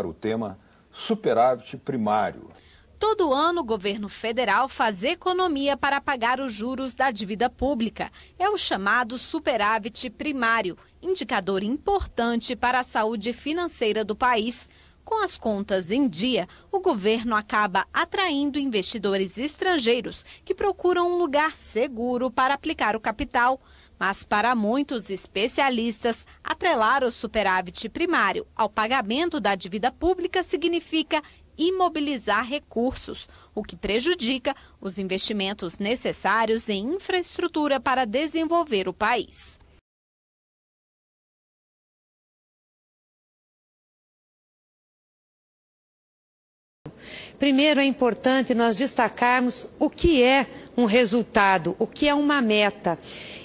O tema superávit primário. Todo ano, o governo federal faz economia para pagar os juros da dívida pública. É o chamado superávit primário, indicador importante para a saúde financeira do país. Com as contas em dia, o governo acaba atraindo investidores estrangeiros que procuram um lugar seguro para aplicar o capital. Mas para muitos especialistas, atrelar o superávit primário ao pagamento da dívida pública significa imobilizar recursos, o que prejudica os investimentos necessários em infraestrutura para desenvolver o país. Primeiro, é importante nós destacarmos o que é um resultado, o que é uma meta.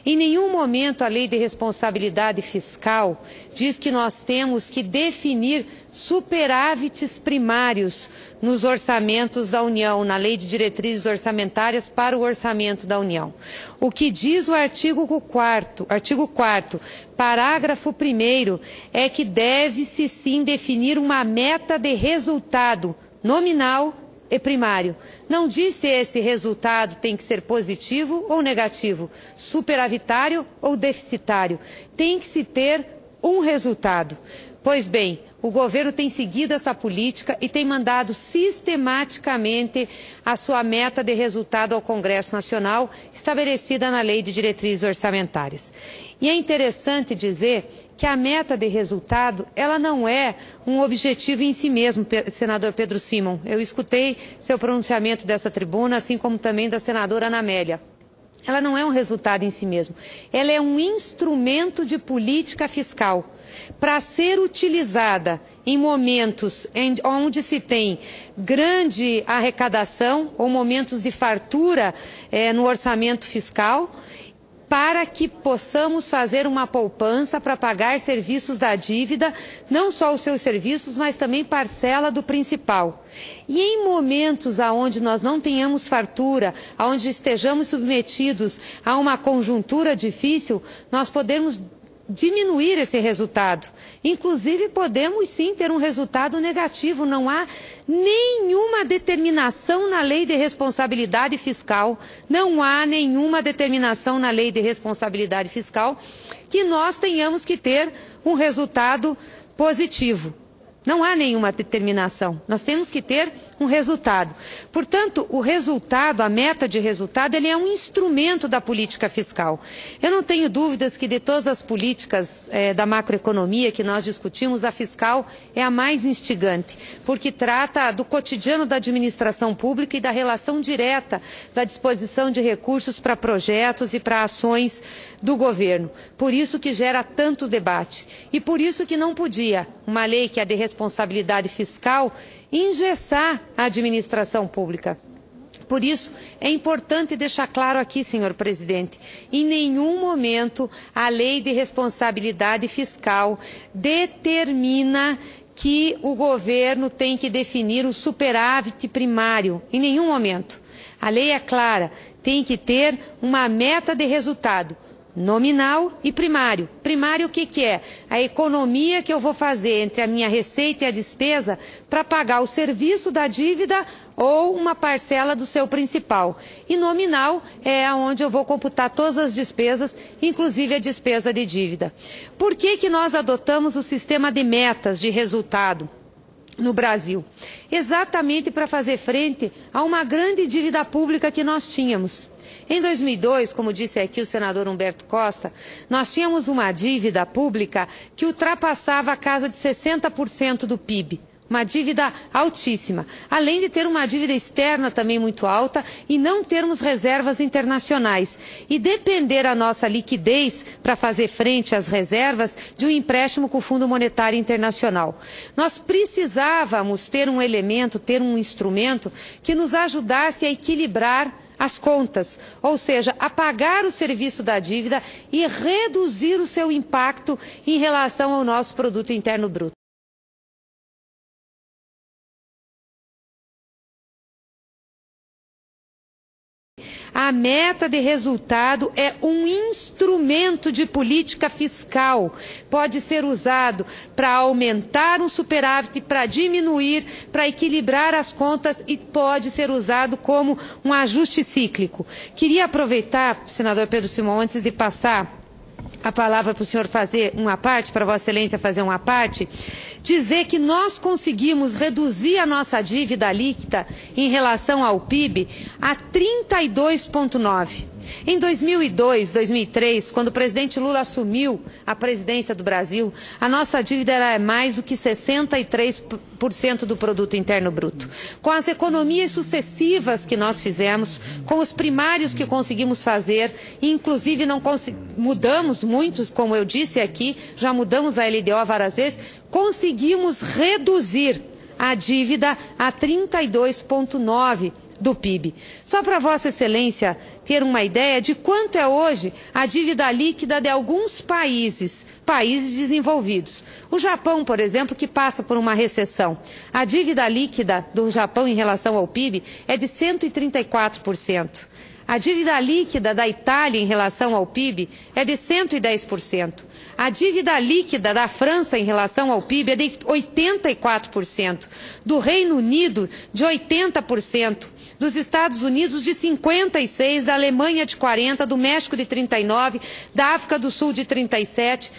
Em nenhum momento a Lei de Responsabilidade Fiscal diz que nós temos que definir superávites primários nos orçamentos da União, na Lei de Diretrizes Orçamentárias para o Orçamento da União. O que diz o artigo 4º, parágrafo 1º, é que deve-se sim definir uma meta de resultado nominal e primário. Não diz se esse resultado tem que ser positivo ou negativo, superavitário ou deficitário. Tem que se ter um resultado. Pois bem, o governo tem seguido essa política e tem mandado sistematicamente a sua meta de resultado ao Congresso Nacional, estabelecida na Lei de Diretrizes Orçamentárias. E é interessante dizer que a meta de resultado, ela não é um objetivo em si mesmo, senador Pedro Simon. Eu escutei seu pronunciamento dessa tribuna, assim como também da senadora Ana Amélia. Ela não é um resultado em si mesmo. Ela é um instrumento de política fiscal para ser utilizada em momentos onde se tem grande arrecadação ou momentos de fartura no orçamento fiscal, para que possamos fazer uma poupança para pagar serviços da dívida, não só os seus serviços, mas também parcela do principal. E em momentos onde nós não tenhamos fartura, onde estejamos submetidos a uma conjuntura difícil, nós podemos diminuir esse resultado. Inclusive, podemos sim ter um resultado negativo. Não há nenhuma determinação na Lei de Responsabilidade Fiscal, não há nenhuma determinação na Lei de Responsabilidade Fiscal que nós tenhamos que ter um resultado positivo. Não há nenhuma determinação. Nós temos que ter um resultado. Portanto, o resultado, a meta de resultado, ele é um instrumento da política fiscal. Eu não tenho dúvidas que de todas as políticas da macroeconomia que nós discutimos, a fiscal é a mais instigante, porque trata do cotidiano da administração pública e da relação direta da disposição de recursos para projetos e para ações do governo. Por isso que gera tanto debate. E por isso que não podia uma lei que é de responsabilidade fiscal engessar a administração pública. Por isso, é importante deixar claro aqui, senhor presidente, em nenhum momento a lei de responsabilidade fiscal determina que o governo tem que definir o superávit primário, em nenhum momento. A lei é clara, tem que ter uma meta de resultado nominal e primário. Primário o que é? A economia que eu vou fazer entre a minha receita e a despesa para pagar o serviço da dívida ou uma parcela do seu principal. E nominal é onde eu vou computar todas as despesas, inclusive a despesa de dívida. Por que nós adotamos o sistema de metas de resultado no Brasil? Exatamente para fazer frente a uma grande dívida pública que nós tínhamos. Em 2002, como disse aqui o senador Humberto Costa, nós tínhamos uma dívida pública que ultrapassava a casa de 60% do PIB. Uma dívida altíssima, além de ter uma dívida externa também muito alta e não termos reservas internacionais. E depender a nossa liquidez para fazer frente às reservas de um empréstimo com o Fundo Monetário Internacional. Nós precisávamos ter um elemento, ter um instrumento que nos ajudasse a equilibrar as contas, ou seja, a pagar o serviço da dívida e reduzir o seu impacto em relação ao nosso produto interno bruto. A A meta de resultado é um instrumento de política fiscal. Pode ser usado para aumentar um superávit, para diminuir, para equilibrar as contas e pode ser usado como um ajuste cíclico. Queria aproveitar, senador Pedro Simão, antes de passar a palavra para o senhor fazer uma parte, para Vossa Excelência fazer uma parte, dizer que nós conseguimos reduzir a nossa dívida líquida em relação ao PIB a 32,9%. Em 2002, 2003, quando o presidente Lula assumiu a presidência do Brasil, a nossa dívida era mais do que 63% do produto interno bruto. Com as economias sucessivas que nós fizemos, com os primários que conseguimos fazer, inclusive não mudamos muitos, como eu disse aqui, já mudamos a LDO várias vezes, conseguimos reduzir a dívida a 32,9% do PIB. Só para Vossa Excelência ter uma ideia de quanto é hoje a dívida líquida de alguns países desenvolvidos. O Japão, por exemplo, que passa por uma recessão. A dívida líquida do Japão em relação ao PIB é de 134%. A dívida líquida da Itália em relação ao PIB é de 110%. A dívida líquida da França em relação ao PIB é de 84%. Do Reino Unido, de 80%. Dos Estados Unidos, de 56%. Da Alemanha, de 40%. Do México, de 39%. Da África do Sul, de 37%.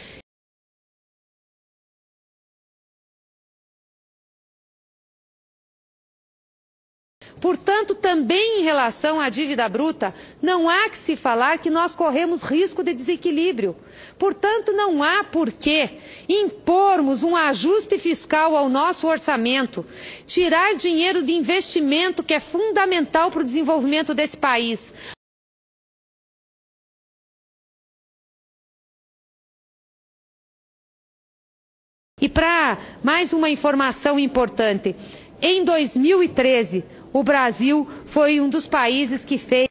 Portanto, também em relação à dívida bruta, não há que se falar que nós corremos risco de desequilíbrio. Portanto, não há por que impormos um ajuste fiscal ao nosso orçamento, tirar dinheiro de investimento que é fundamental para o desenvolvimento desse país. E para mais uma informação importante, em 2013, o Brasil foi um dos países que fez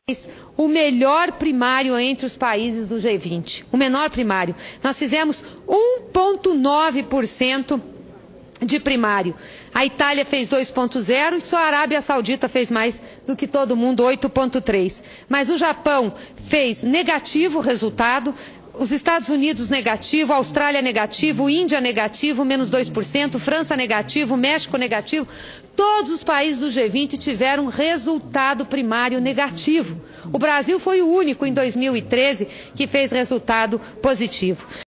o melhor primário entre os países do G20. O menor primário. Nós fizemos 1,9% de primário. A Itália fez 2,0% e só a Arábia Saudita fez mais do que todo mundo, 8,3%. Mas o Japão fez negativo o resultado. Os Estados Unidos negativo, Austrália negativo, Índia negativo, menos 2%, França negativo, México negativo. Todos os países do G20 tiveram resultado primário negativo. O Brasil foi o único em 2013 que fez resultado positivo.